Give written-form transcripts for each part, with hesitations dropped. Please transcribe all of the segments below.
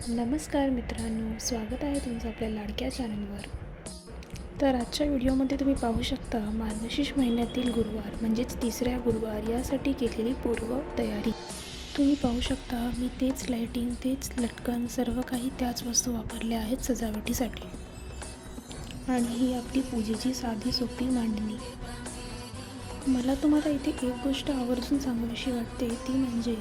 नमस्कार मित्रांनो, स्वागत आहे तुमचं आपल्या लाडक्या चॅनलवर। तर आजच्या व्हिडिओमध्ये तुम्ही पाहू शकता मार्गशीर्ष महिन्यातील गुरुवार म्हणजेच तिसऱ्या गुरुवार यासाठी केलेली पूर्व तयारी। तुम्ही पाहू शकता मी तेच लाइटिंग, तेच लटकन, सर्व काही त्याच वस्तू वापरल्या आहेत सजावटीसाठी। आणि ही आपली पूजेची साधी सोपी मांडणी। मला तुम्हाला इथे एक गोष्ट आवर्जून सांगावीशी वाटते, ती म्हणजे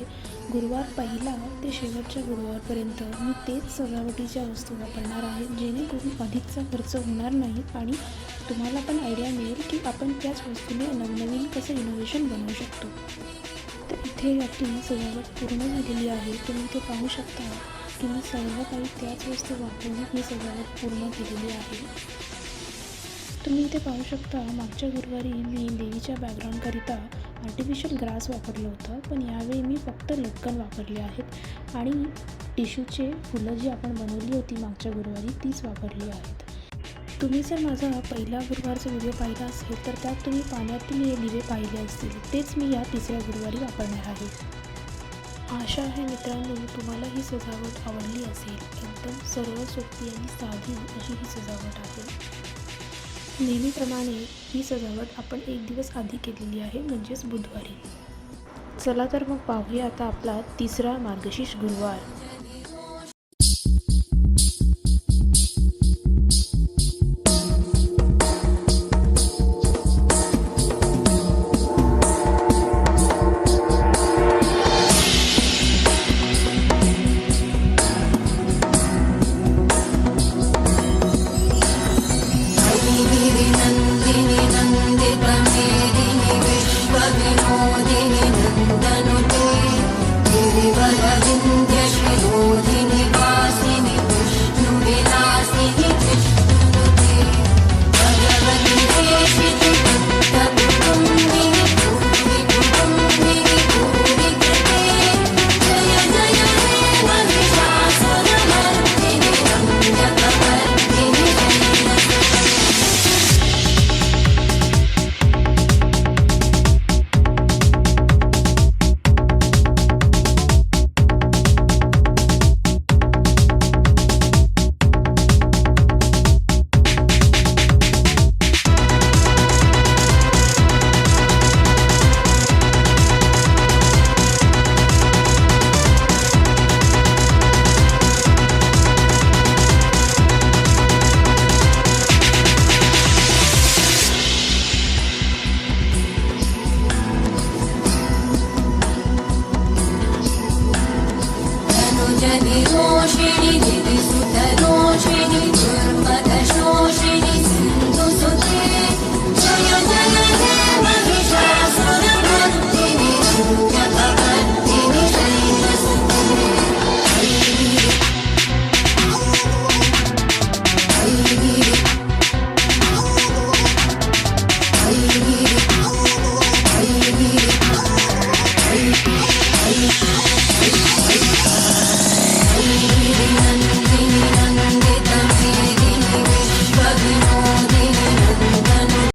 गुरुवार पहिला ते शेवटच्या गुरुवारपर्यंत मी तेच सजावटीच्या वस्तू वापरणार आहे, जेणेकरून अधिकचा खर्च होणार नाही आणि तुम्हाला पण आयडिया मिळेल की आपण त्याच वस्तूने नवनवीन कसं इनोव्हेशन बनवू शकतो। तर इथे आपली सजावट पूर्ण झालेली आहे। तुम्ही इथे पाहू शकता की मी सर्व काही त्याच वस्तू वापरून ही सजावट पूर्ण केलेली आहे। तुम्ही इथे पाहू शकता मागच्या गुरुवारी मी देवीच्या बॅकग्राऊंडकरिता आर्टिफिशियल ग्रास वापरलं होतं, पण यावेळी मी फक्त लटकन वापरले आहेत आणि टिश्यूचे फुलं जी आपण बनवली होती मागच्या गुरुवारी तीच वापरली आहेत। तुम्ही जर माझा पहिला गुरुवारचा व्हिडिओ पाहिला असेल तर त्यात तुम्ही पाण्यातील हे दिवे पाहिले असतील, तेच मी या तिसऱ्या गुरुवारी वापरणार आहे। आशा आहे मित्रांनो तुम्हाला ही सजावट आवडली असेल। एकदम सर्व सोपी आणि साधी अशी ही सजावट आहे। नेहमीप्रमाणे ही सजावट आपण एक दिवस आधी केलेली आहे, म्हणजेच बुधवारी। चला तर मग पाहूया आता आपला तिसरा मार्गशीर्ष गुरुवार। रोषिणी